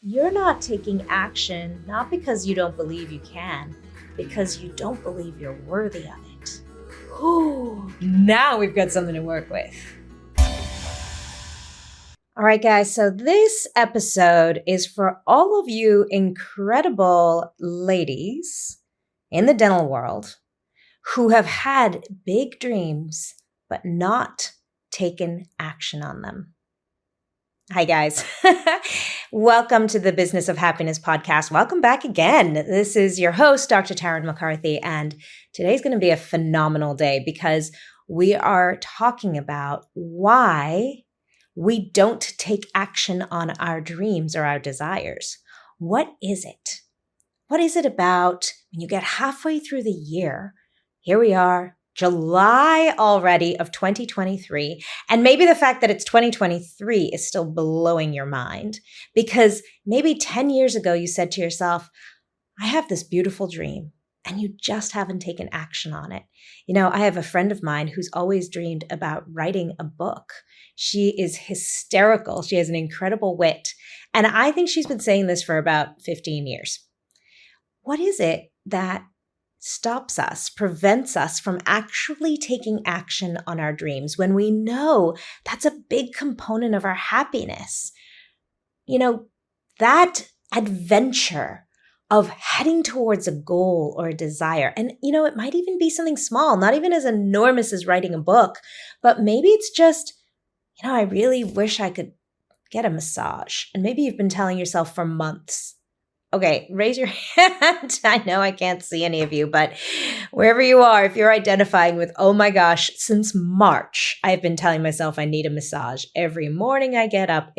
You're not taking action, not because you don't believe you can, because you don't believe you're worthy of it. Ooh, now we've got something to work with. All right, guys, so this episode is for all of you incredible ladies in the dental world who have had big dreams but not taken action on them. Hi, guys. Welcome to the Business of Happiness podcast. Welcome back again. This is your host, Dr. Tarryn MacCarthy, and today's going to be a phenomenal day because we are talking about why we don't take action on our dreams or our desires. What is it? What is it about when you get halfway through the year? Here we are, July already of 2023. And maybe the fact that it's 2023 is still blowing your mind because maybe 10 years ago you said to yourself, I have this beautiful dream, and you just haven't taken action on it. You know, I have a friend of mine who's always dreamed about writing a book. She is hysterical. She has an incredible wit. And I think she's been saying this for about 15 years. What is it that stops us, prevents us from actually taking action on our dreams when we know that's a big component of our happiness? You know, that adventure of heading towards a goal or a desire. And, you know, it might even be something small, not even as enormous as writing a book, but maybe it's just, you know, I really wish I could get a massage. And maybe you've been telling yourself for months. Okay, raise your hand. I know I can't see any of you, but wherever you are, if you're identifying with, oh my gosh, since March, I've been telling myself I need a massage. Every morning I get up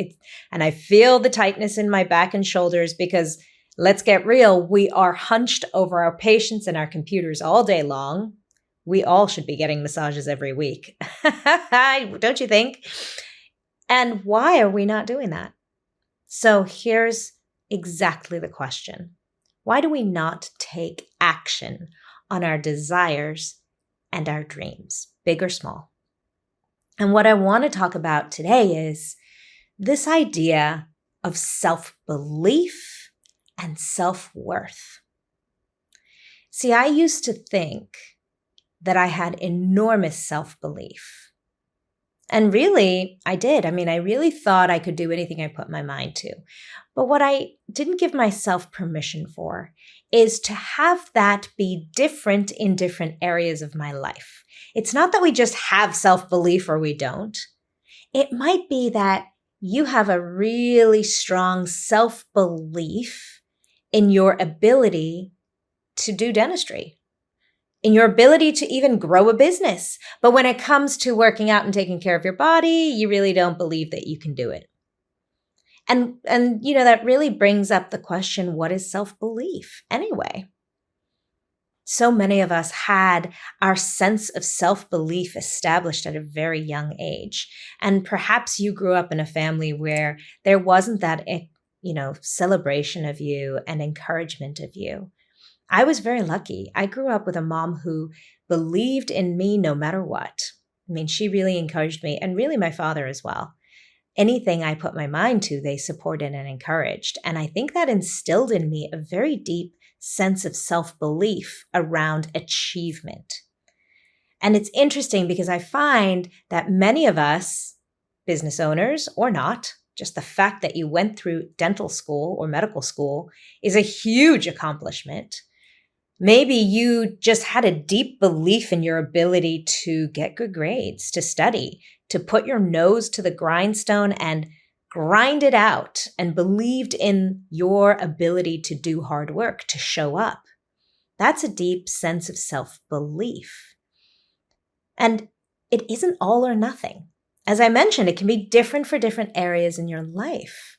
and I feel the tightness in my back and shoulders because let's get real, we are hunched over our patients and our computers all day long. We all should be getting massages every week. Don't you think? And why are we not doing that? So here's exactly the question. Why do we not take action on our desires and our dreams, big or small? And what I want to talk about today is this idea of self-belief and self-worth. See, I used to think that I had enormous self-belief. And really, I did. I mean, I really thought I could do anything I put my mind to. But what I didn't give myself permission for is to have that be different in different areas of my life. It's not that we just have self-belief or we don't. It might be that you have a really strong self-belief in your ability to do dentistry, in your ability to even grow a business. But when it comes to working out and taking care of your body, you really don't believe that you can do it. And you know, that really brings up the question, what is self-belief anyway? So many of us had our sense of self-belief established at a very young age. And perhaps you grew up in a family where there wasn't that, you know, celebration of you and encouragement of you. I was very lucky. I grew up with a mom who believed in me no matter what. I mean, she really encouraged me, and really my father as well. Anything I put my mind to, they supported and encouraged. And I think that instilled in me a very deep sense of self-belief around achievement. And it's interesting because I find that many of us, business owners or not, just the fact that you went through dental school or medical school is a huge accomplishment. Maybe you just had a deep belief in your ability to get good grades, to study, to put your nose to the grindstone and grind it out, and believed in your ability to do hard work, to show up. That's a deep sense of self-belief. And it isn't all or nothing. As I mentioned, it can be different for different areas in your life.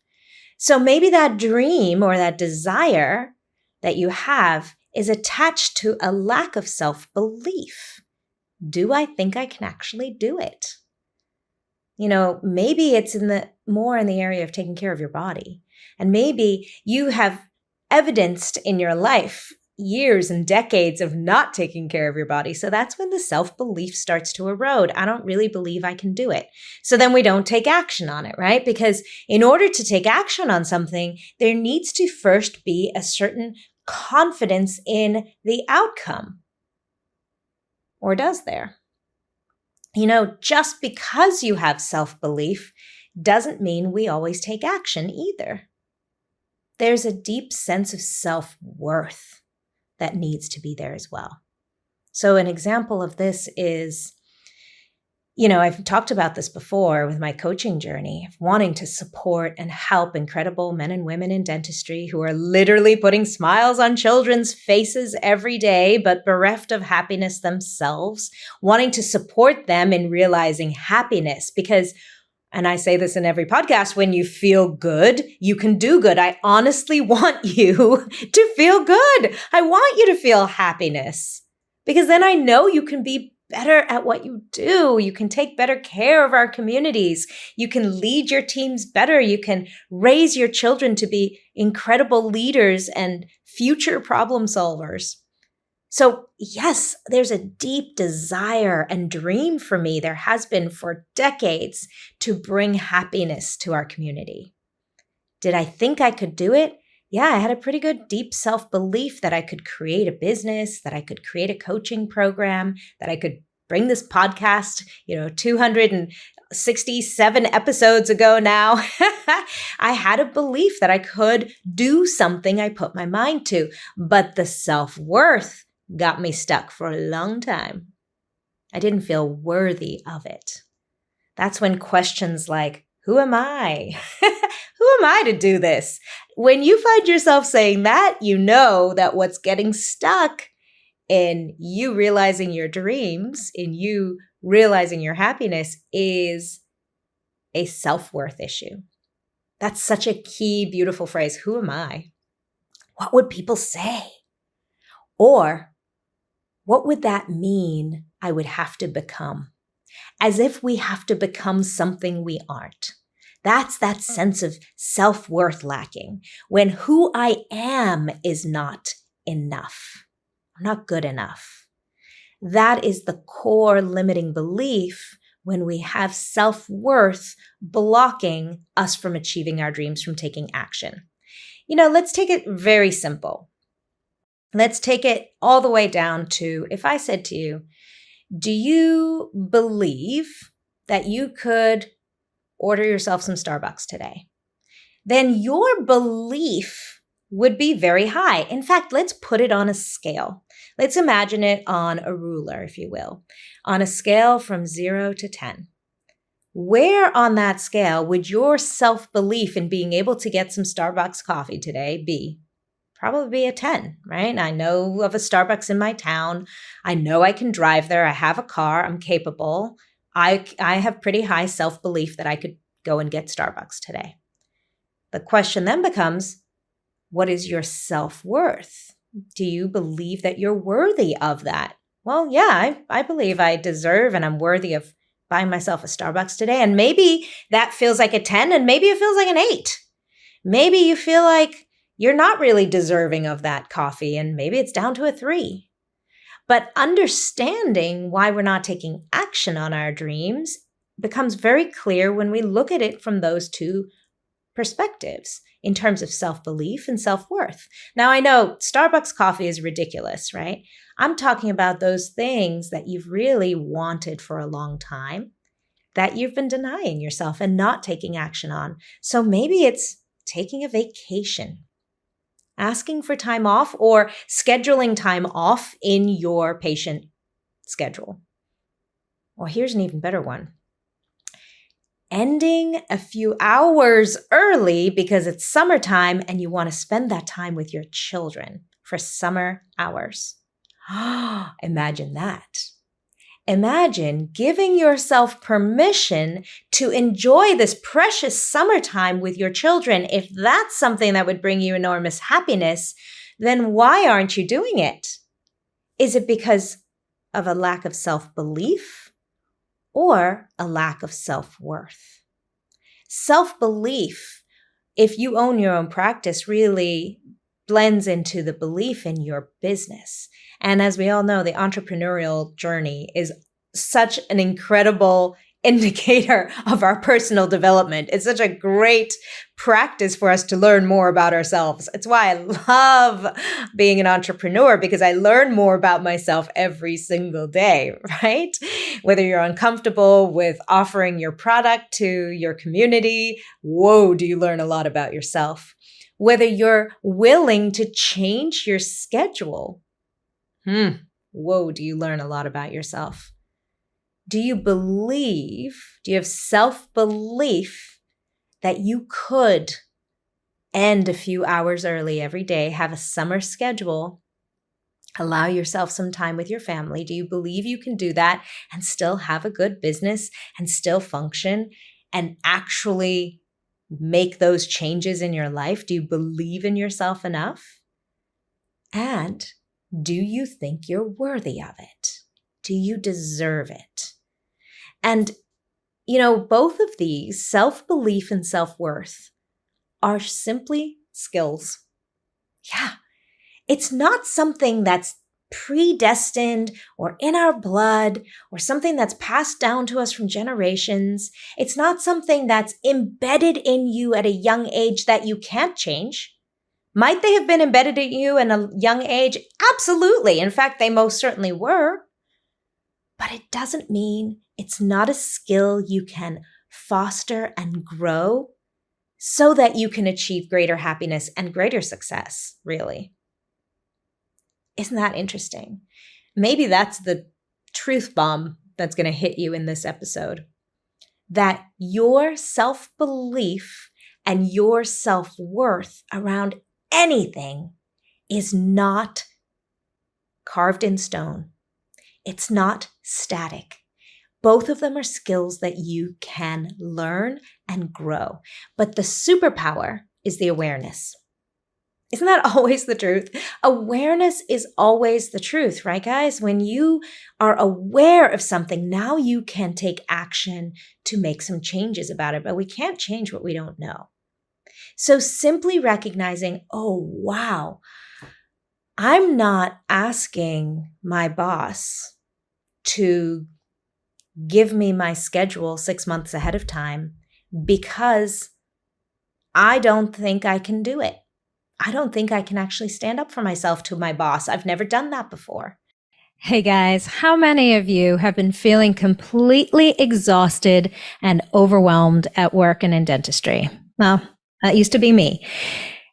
So maybe that dream or that desire that you have is attached to a lack of self-belief. Do I think I can actually do it? You know, maybe it's more in the area of taking care of your body. And maybe you have evidenced in your life, years and decades of not taking care of your body. So that's when the self-belief starts to erode. I don't really believe I can do it. So then we don't take action on it, right? Because in order to take action on something, there needs to first be a certain confidence in the outcome. Or does there? Just because you have self-belief doesn't mean we always take action either. There's a deep sense of self-worth that needs to be there as well. So an example of this is, I've talked about this before with my coaching journey of wanting to support and help incredible men and women in dentistry who are literally putting smiles on children's faces every day, but bereft of happiness themselves, wanting to support them in realizing happiness because, and I say this in every podcast, when you feel good, you can do good. I honestly want you to feel good. I want you to feel happiness because then I know you can be better at what you do. You can take better care of our communities. You can lead your teams better. You can raise your children to be incredible leaders and future problem solvers. So yes, there's a deep desire and dream for me. There has been for decades to bring happiness to our community. Did I think I could do it? Yeah, I had a pretty good deep self-belief that I could create a business, that I could create a coaching program, that I could bring this podcast, 267 episodes ago now. I had a belief that I could do something I put my mind to, but the self-worth got me stuck for a long time. I didn't feel worthy of it. That's when questions like, who am I? Who am I to do this? When you find yourself saying that, you know that what's getting stuck in you realizing your dreams, in you realizing your happiness is a self-worth issue. That's such a key, beautiful phrase. Who am I? What would people say? Or what would that mean I would have to become? As if we have to become something we aren't. That's that sense of self-worth lacking, when who I am is not enough. I'm not good enough. That is the core limiting belief when we have self-worth blocking us from achieving our dreams, from taking action. Let's take it very simple. Let's take it all the way down to, if I said to you, do you believe that you could order yourself some Starbucks today? Then your belief would be very high. In fact, let's put it on a scale. Let's imagine it on a ruler, if you will, on a scale from 0 to 10. Where on that scale would your self-belief in being able to get some Starbucks coffee today be? Probably be a 10, right? I know of a Starbucks in my town. I know I can drive there. I have a car. I'm capable. I have pretty high self-belief that I could go and get Starbucks today. The question then becomes, what is your self-worth? Do you believe that you're worthy of that? Well, yeah, I believe I deserve and I'm worthy of buying myself a Starbucks today. And maybe that feels like a 10 and maybe it feels like an 8. Maybe you feel like you're not really deserving of that coffee and maybe it's down to a 3. But understanding why we're not taking action on our dreams becomes very clear when we look at it from those two perspectives in terms of self-belief and self-worth. Now, I know Starbucks coffee is ridiculous, right? I'm talking about those things that you've really wanted for a long time that you've been denying yourself and not taking action on. So maybe it's taking a vacation, asking for time off, or scheduling time off in your patient schedule. Or here's an even better one. Ending a few hours early because it's summertime and you want to spend that time with your children for summer hours. Imagine that. Imagine giving yourself permission to enjoy this precious summertime with your children. If that's something that would bring you enormous happiness, then why aren't you doing it? Is it because of a lack of self-belief or a lack of self-worth? Self-belief, if you own your own practice, really blends into the belief in your business. And as we all know, the entrepreneurial journey is such an incredible indicator of our personal development. It's such a great practice for us to learn more about ourselves. It's why I love being an entrepreneur, because I learn more about myself every single day, right? Whether you're uncomfortable with offering your product to your community, whoa, do you learn a lot about yourself? Whether you're willing to change your schedule, whoa, do you learn a lot about yourself? Do you have self-belief that you could end a few hours early every day, have a summer schedule, allow yourself some time with your family? Do you believe you can do that and still have a good business and still function and actually make those changes in your life? Do you believe in yourself enough? And do you think you're worthy of it? Do you deserve it? And, both of these, self-belief and self-worth, are simply skills. Yeah, it's not something that's predestined or in our blood or something that's passed down to us from generations. It's not something that's embedded in you at a young age that you can't change. Might they have been embedded in you in a young age? Absolutely. In fact, they most certainly were. But it doesn't mean it's not a skill you can foster and grow so that you can achieve greater happiness and greater success, really. Isn't that interesting? Maybe that's the truth bomb that's going to hit you in this episode. That your self-belief and your self-worth around anything is not carved in stone. It's not static. Both of them are skills that you can learn and grow. But the superpower is the awareness. Isn't that always the truth? Awareness is always the truth, right, guys? When you are aware of something, now you can take action to make some changes about it. But we can't change what we don't know. So simply recognizing, oh, wow, I'm not asking my boss to give me my schedule 6 months ahead of time because I don't think I can do it. I don't think I can actually stand up for myself to my boss. I've never done that before. Hey guys, how many of you have been feeling completely exhausted and overwhelmed at work and in dentistry? Well, that used to be me.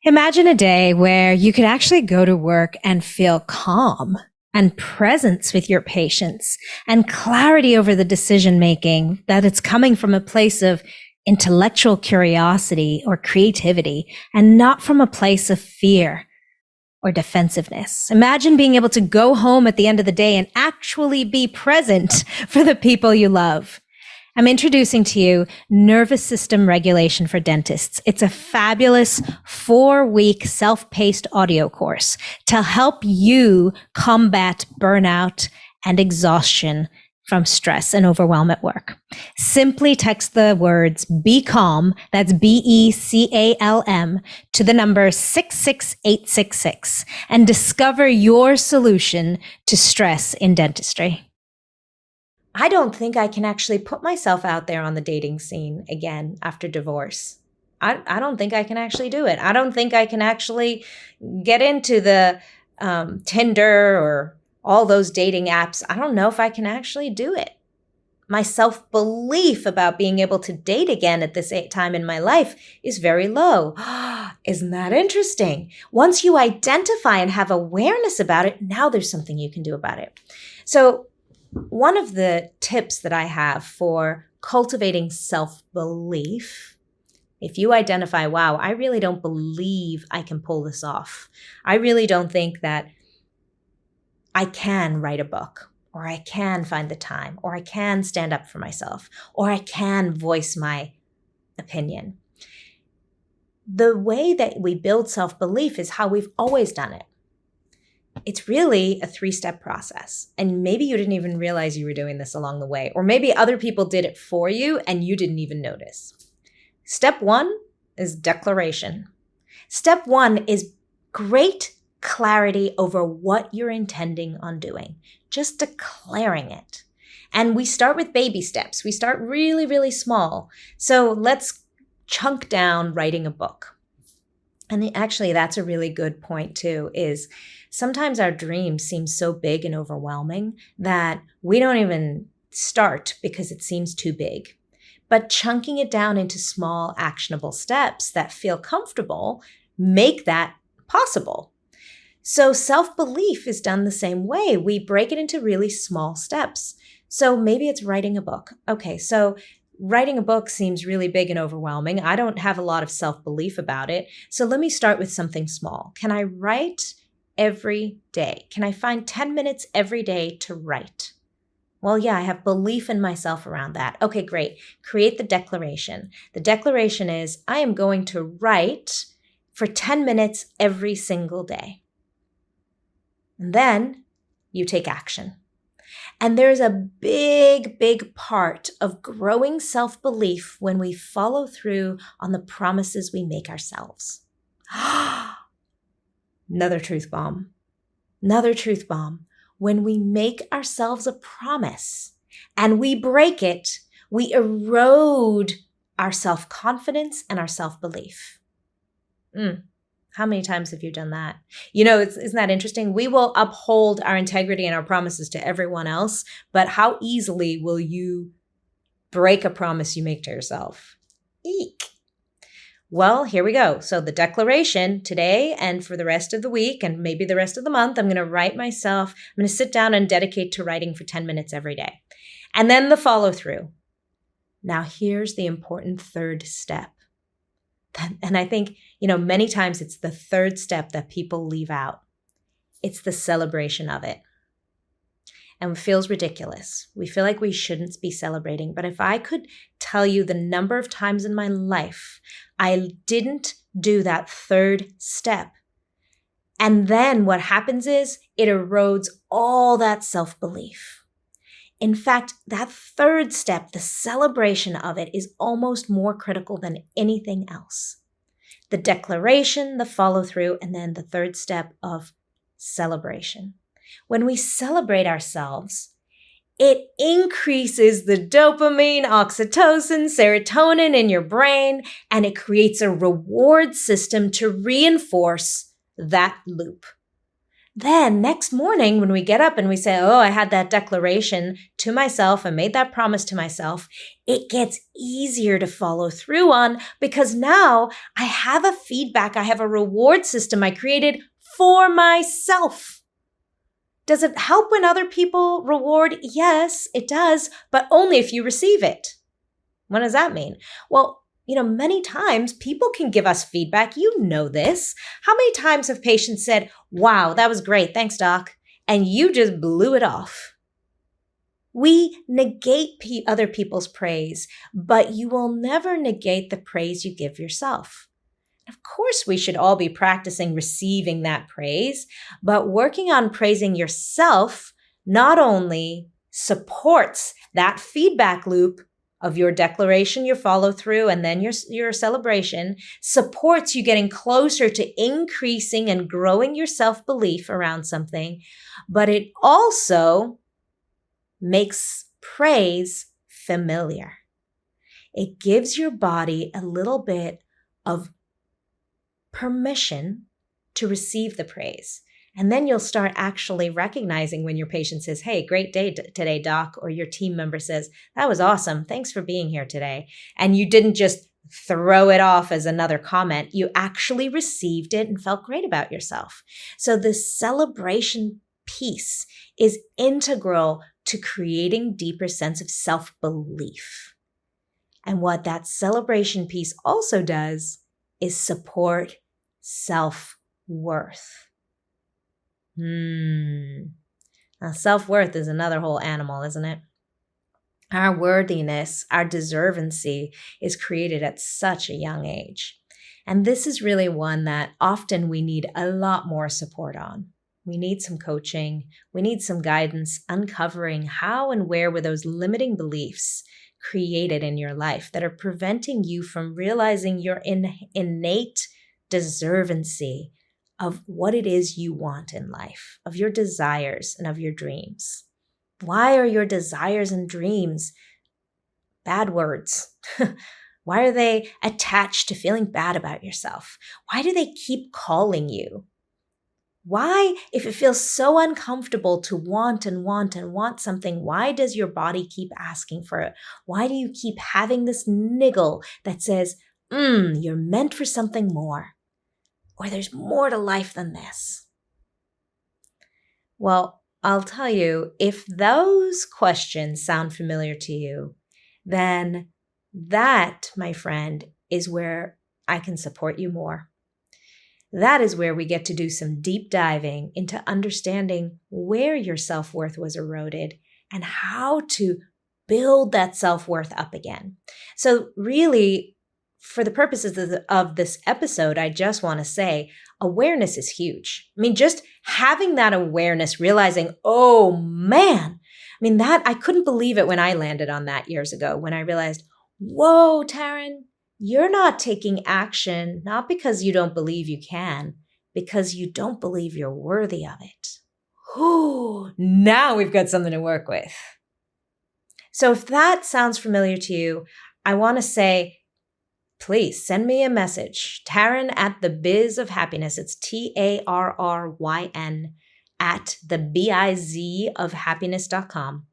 Imagine a day where you could actually go to work and feel calm and presence with your patients and clarity over the decision making, that it's coming from a place of intellectual curiosity or creativity and not from a place of fear or defensiveness. Imagine being able to go home at the end of the day and actually be present for the people you love. I'm introducing to you Nervous System Regulation for Dentists. It's a fabulous 4-week self-paced audio course to help you combat burnout and exhaustion from stress and overwhelm at work. Simply text the words "be calm," that's BECALM, to the number 66866 and discover your solution to stress in dentistry. I don't think I can actually put myself out there on the dating scene again after divorce. I don't think I can actually do it. I don't think I can actually get into the Tinder or all those dating apps. I don't know if I can actually do it. My self-belief about being able to date again at this time in my life is very low. Isn't that interesting? Once you identify and have awareness about it, now there's something you can do about it. So one of the tips that I have for cultivating self-belief, if you identify, wow, I really don't believe I can pull this off. I really don't think that I can write a book, or I can find the time, or I can stand up for myself, or I can voice my opinion. The way that we build self-belief is how we've always done it. It's really a 3-step process. And maybe you didn't even realize you were doing this along the way, or maybe other people did it for you and you didn't even notice. Step 1 is declaration. Step 1 is great clarity over what you're intending on doing, just declaring it. And we start with baby steps. We start really, really small. So let's chunk down writing a book. And actually, that's a really good point too, is sometimes our dreams seem so big and overwhelming that we don't even start because it seems too big. But chunking it down into small, actionable steps that feel comfortable make that possible. So self-belief is done the same way. We break it into really small steps. So maybe it's writing a book. Okay, so writing a book seems really big and overwhelming. I don't have a lot of self-belief about it. So let me start with something small. Can I write every day? Can I find 10 minutes every day to write? Well, yeah, I have belief in myself around that. Okay, great. Create the declaration. The declaration is, I am going to write for 10 minutes every single day. And then you take action. And there's a big, big part of growing self-belief when we follow through on the promises we make ourselves. Another truth bomb. Another truth bomb. When we make ourselves a promise and we break it, we erode our self-confidence and our self-belief. How many times have you done that? Isn't that interesting? We will uphold our integrity and our promises to everyone else, but how easily will you break a promise you make to yourself? Eek. Well, here we go. So the declaration today and for the rest of the week and maybe the rest of the month, I'm going to write myself. I'm going to sit down and dedicate to writing for 10 minutes every day. And then the follow through. Now, here's the important third step. And I think, many times it's the third step that people leave out. It's the celebration of it. And it feels ridiculous. We feel like we shouldn't be celebrating. But if I could tell you the number of times in my life I didn't do that third step, and then what happens is it erodes all that self-belief. In fact, that third step, the celebration of it, is almost more critical than anything else. The declaration, the follow-through, and then the third step of celebration. When we celebrate ourselves, it increases the dopamine, oxytocin, serotonin in your brain, and it creates a reward system to reinforce that loop. Then next morning when we get up and we say, I had that declaration to myself and made that promise to myself, it gets easier to follow through on because now I have a feedback. I have a reward system I created for myself. Does it help when other people reward? Yes, it does, but only if you receive it. What does that mean? Well, many times people can give us feedback. You know this. How many times have patients said, wow, that was great. Thanks, doc. And you just blew it off. We negate other people's praise, but you will never negate the praise you give yourself. Of course, we should all be practicing receiving that praise, but working on praising yourself not only supports that feedback loop of your declaration, your follow through, and then your celebration, supports you getting closer to increasing and growing your self-belief around something, but it also makes praise familiar. It gives your body a little bit of permission to receive the praise. And then you'll start actually recognizing when your patient says, hey, great day today, doc, or your team member says, that was awesome. Thanks for being here today. And you didn't just throw it off as another comment. You actually received it and felt great about yourself. So the celebration piece is integral to creating deeper sense of self-belief. And what that celebration piece also does is support self-worth. Now, self-worth is another whole animal, isn't it? Our worthiness, our deservancy is created at such a young age. And this is really one that often we need a lot more support on. We need some coaching. We need some guidance uncovering how and where were those limiting beliefs created in your life that are preventing you from realizing your innate deservancy of what it is you want in life, of your desires and of your dreams. Why are your desires and dreams bad words? Why are they attached to feeling bad about yourself? Why do they keep calling you? Why, if it feels so uncomfortable to want and want and want something, why does your body keep asking for it? Why do you keep having this niggle that says, you're meant for something more, or there's more to life than this? Well, I'll tell you, if those questions sound familiar to you, then that, my friend, is where I can support you more. That is where we get to do some deep diving into understanding where your self-worth was eroded and how to build that self-worth up again. So really, for the purposes of this episode, I just want to say awareness is huge. I mean, just having that awareness, realizing, oh man, that I couldn't believe it when I landed on that years ago, when I realized, whoa, Tarryn, you're not taking action, not because you don't believe you can, because you don't believe you're worthy of it. Ooh, now we've got something to work with. So if that sounds familiar to you, I want to say, please send me a message. Tarryn at the Biz of Happiness. It's TARRYN at the BIZ of happiness.com.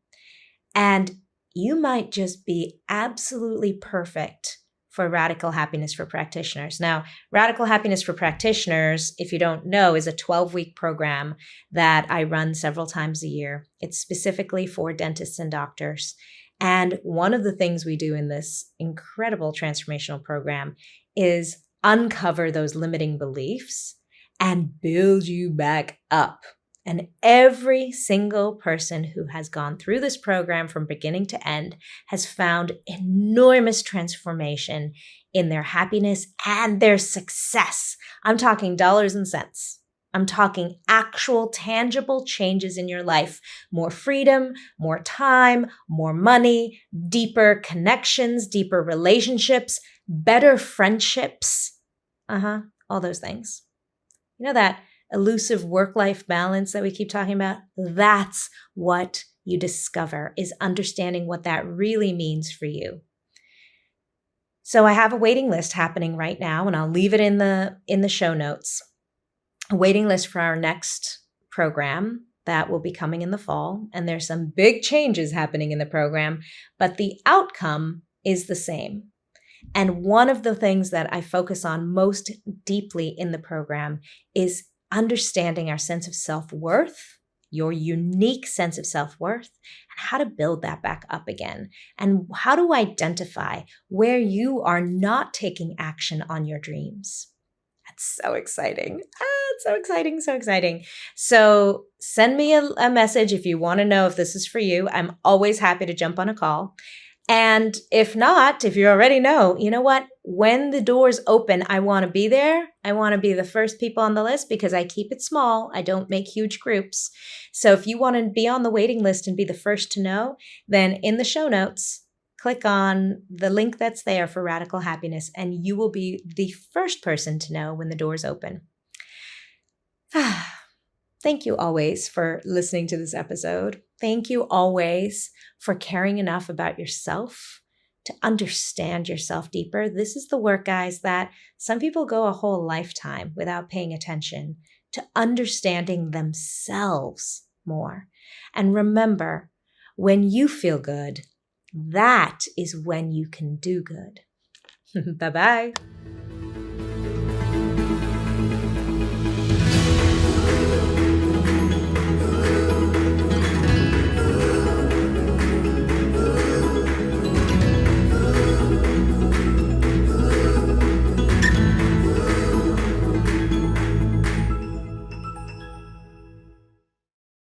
And you might just be absolutely perfect for Radical Happiness for Practitioners. Now, Radical Happiness for Practitioners, if you don't know, is a 12-week program that I run several times a year. It's specifically for dentists and doctors. And one of the things we do in this incredible transformational program is uncover those limiting beliefs and build you back up. And every single person who has gone through this program from beginning to end has found enormous transformation in their happiness and their success. I'm talking dollars and cents. I'm talking actual tangible changes in your life. More freedom, more time, more money, deeper connections, deeper relationships, better friendships. All those things. You know that elusive work-life balance that we keep talking about? That's what you discover, is understanding what that really means for you. So I have a waiting list happening right now, and I'll leave it in the show notes. A waiting list for our next program that will be coming in the fall. And there's some big changes happening in the program, but the outcome is the same. And one of the things that I focus on most deeply in the program is understanding our sense of self-worth, your unique sense of self-worth, and how to build that back up again, and how to identify where you are not taking action on your dreams. That's so exciting. It's so exciting, so exciting. So send me a message if you want to know if this is for you. I'm always happy to jump on a call. And if not, if you already know, you know what? When the doors open, I want to be there. I want to be the first people on the list because I keep it small. I don't make huge groups. So if you want to be on the waiting list and be the first to know, then in the show notes, click on the link that's there for Radical Happiness, and you will be the first person to know when the doors open. Thank you always for listening to this episode. Thank you always for caring enough about yourself to understand yourself deeper. This is the work, guys, that some people go a whole lifetime without paying attention to understanding themselves more. And remember, when you feel good, that is when you can do good. Bye-bye.